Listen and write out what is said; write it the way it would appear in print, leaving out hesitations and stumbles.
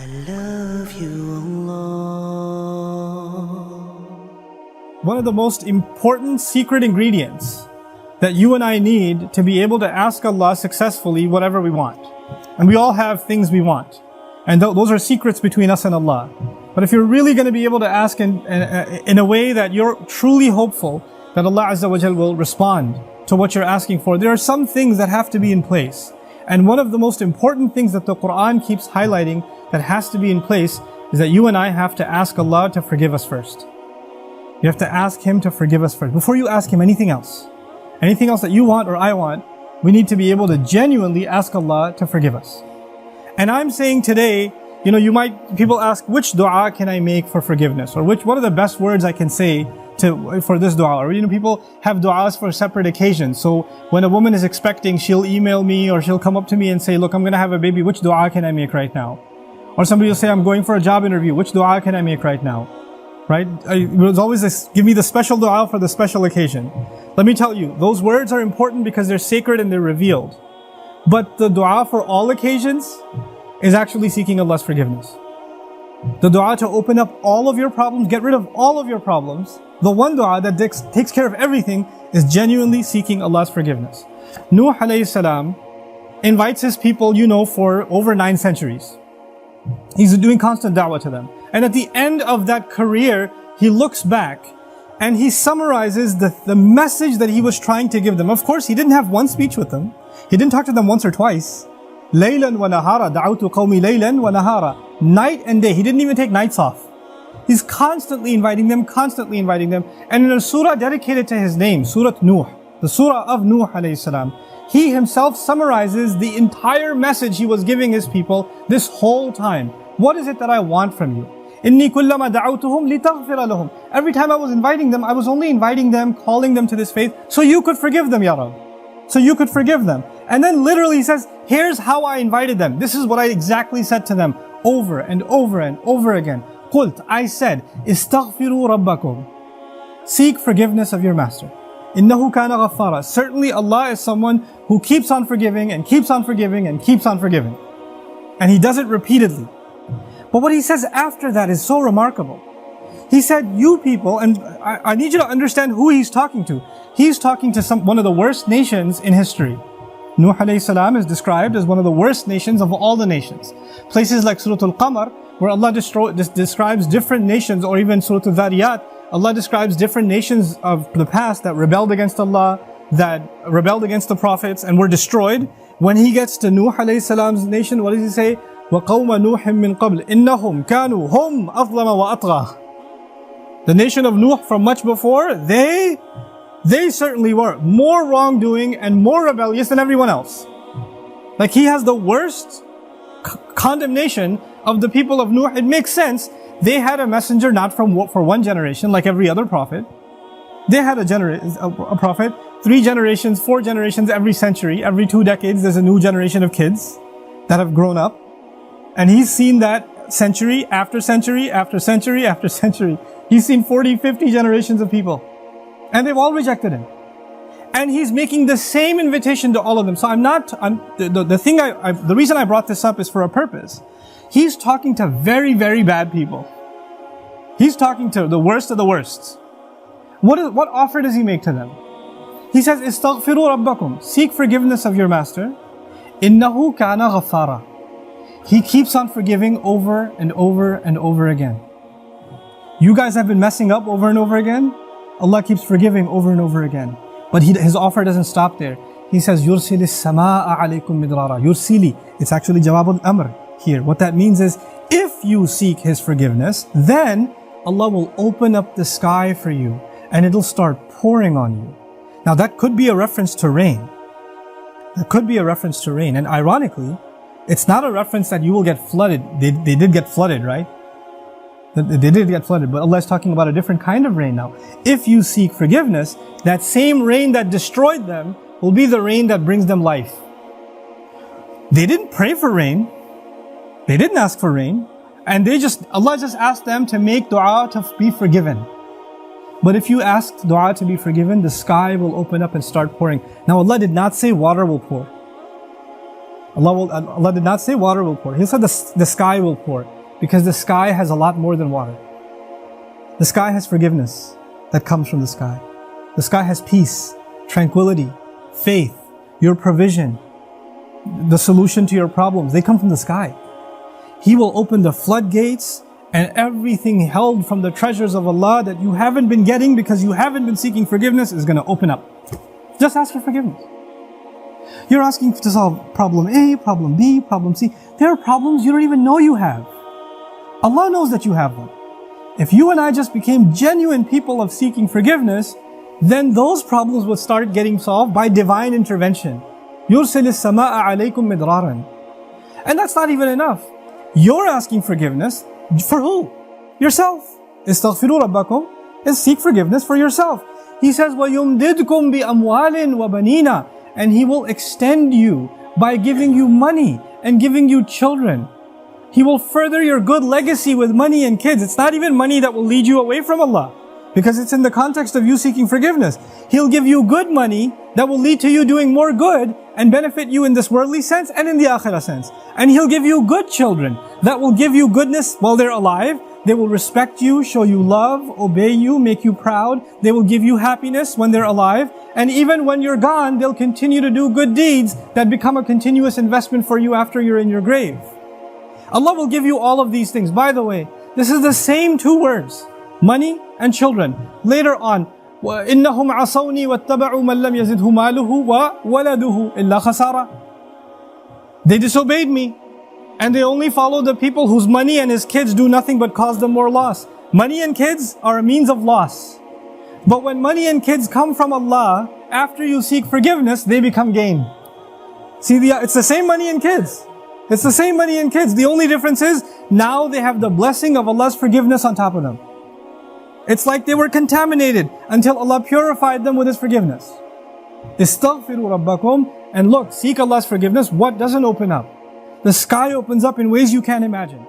I love you, Allah. One of the most important secret ingredients that you and I need to be able to ask Allah successfully whatever we want. And we all have things we want. And those are secrets between us and Allah. But if you're really going to be able to ask in a way that you're truly hopeful that Allah Azza wa Jal will respond to what you're asking for, there are some things that have to be in place. And one of the most important things that the Quran keeps highlighting that has to be in place is that you and I have to ask Allah to forgive us first. You have to ask Him to forgive us first. Before you ask Him anything else that you want or I want, we need to be able to genuinely ask Allah to forgive us. And I'm saying today, people ask, which dua can I make for forgiveness? Or what are the best words I can say for this dua? Or people have duas for separate occasions. So when a woman is expecting, she'll email me or she'll come up to me and say, look, I'm going to have a baby. Which dua can I make right now? Or somebody will say, I'm going for a job interview. Which dua can I make right now? Right? There's always this, give me the special dua for the special occasion. Let me tell you, those words are important because they're sacred and they're revealed. But the dua for all occasions is actually seeking Allah's forgiveness. The dua to open up all of your problems, get rid of all of your problems. The one dua that takes care of everything is genuinely seeking Allah's forgiveness. Nuh alayhi salam invites his people, for over 9 centuries. He's doing constant da'wah to them. And at the end of that career, he looks back and he summarizes the message that he was trying to give them. Of course, he didn't have one speech with them. He didn't talk to them once or twice. Laylan wa nahara, da'awtu qawmi laylan wa nahara. Night and day. He didn't even take nights off. He's constantly inviting them. And in a surah dedicated to his name, Surah Nuh, the surah of Nuh alayhi salam, he himself summarizes the entire message he was giving his people this whole time. What is it that I want from you? Inni kullama da'awtuhum litaghfira lahum. Every time I was inviting them, I was only inviting them, calling them to this faith, so you could forgive them, Ya Rabb. So you could forgive them. And then literally he says, here's how I invited them. This is what I exactly said to them over and over and over again. Qult, I said, istaghfiru rabbakum. Seek forgiveness of your master. Innahu kana ghaffara. Certainly Allah is someone who keeps on forgiving and keeps on forgiving and keeps on forgiving. And He does it repeatedly. But what He says after that is so remarkable. He said, you people, and I need you to understand who He's talking to. He's talking to one of the worst nations in history. Nuh alayhi salam is described as one of the worst nations of all the nations. Places like Surah Al-Qamar, where Allah describes different nations, or even Surah Al-Dhariyat, Allah describes different nations of the past that rebelled against Allah, that rebelled against the prophets and were destroyed. When He gets to Nuh alayhi salam's nation, what does He say? وَقَوْمَ نُوحٍ مِّن قَبْلِ إِنَّهُمْ كَانُوا هُمْ أَظْلَمَ وَأَطْغَى. The nation of Nuh from much before, they certainly were more wrongdoing and more rebellious than everyone else. Like He has the worst condemnation of the people of Nuh. It makes sense. They had a messenger not for one generation like every other prophet. They had a prophet 3 generations, 4 generations every century. Every 2 decades there's a new generation of kids that have grown up. And he's seen that century after century after century after century. He's seen 40, 50 generations of people. And they've all rejected Him. And He's making the same invitation to all of them. So the reason I brought this up is for a purpose. He's talking to very, very bad people. He's talking to the worst of the worst. What offer does He make to them? He says, istaghfiru rabbakum. Seek forgiveness of your master. Innahu kana ghaffara. He keeps on forgiving over and over and over again. You guys have been messing up over and over again. Allah keeps forgiving over and over again. But His offer doesn't stop there. He says, يُرْسِلِ السَّمَاءَ عَلَيْكُمْ مِدْرَارًا. Yursili. It's actually Jawab al-Amr here. What that means is, if you seek His forgiveness, then Allah will open up the sky for you and it'll start pouring on you. Now that could be a reference to rain. And ironically, it's not a reference that you will get flooded. They did get flooded, right? They did get flooded, but Allah is talking about a different kind of rain now. If you seek forgiveness, that same rain that destroyed them will be the rain that brings them life. They didn't pray for rain. They didn't ask for rain. And Allah just asked them to make dua to be forgiven. But if you ask dua to be forgiven, the sky will open up and start pouring. Now Allah did not say water will pour. Allah did not say water will pour. He said the sky will pour, because the sky has a lot more than water. The sky has forgiveness that comes from the sky. The sky has peace, tranquility, faith, your provision, the solution to your problems. They come from the sky. He will open the floodgates, and everything held from the treasures of Allah that you haven't been getting because you haven't been seeking forgiveness is going to open up. Just ask for forgiveness. You're asking to solve problem A, problem B, problem C. There are problems you don't even know you have. Allah knows that you have them. If you and I just became genuine people of seeking forgiveness, then those problems would start getting solved by divine intervention. يُرْسِلِ السَّمَاءَ عَلَيْكُمْ مِدْرَارًا. And that's not even enough. You're asking forgiveness for who? Yourself. اسْتَغْفِرُوا رَبَّكُمْ is seek forgiveness for yourself. He says, وَيُمْدِدْكُمْ بِأَمْوَالٍ وَبَنِينَ, and He will extend you by giving you money and giving you children. He will further your good legacy with money and kids. It's not even money that will lead you away from Allah, because it's in the context of you seeking forgiveness. He'll give you good money that will lead to you doing more good and benefit you in this worldly sense and in the akhirah sense. And He'll give you good children that will give you goodness while they're alive. They will respect you, show you love, obey you, make you proud. They will give you happiness when they're alive. And even when you're gone, they'll continue to do good deeds that become a continuous investment for you after you're in your grave. Allah will give you all of these things. By the way, this is the same two words, money and children. Later on, وَإِنَّهُمْ عَصَوْنِي وَاتَّبَعُوا مَنْ لَمْ يَزِدْهُ مَالُهُ وَوَلَدُهُ إِلَّا خَسَارًا. They disobeyed me, and they only follow the people whose money and his kids do nothing but cause them more loss. Money and kids are a means of loss. But when money and kids come from Allah, after you seek forgiveness, they become gain. See, it's the same money and kids. It's the same money and kids. The only difference is, now they have the blessing of Allah's forgiveness on top of them. It's like they were contaminated until Allah purified them with His forgiveness. Istaghfiru rabbakum, and look, seek Allah's forgiveness. What doesn't open up? The sky opens up in ways you can't imagine.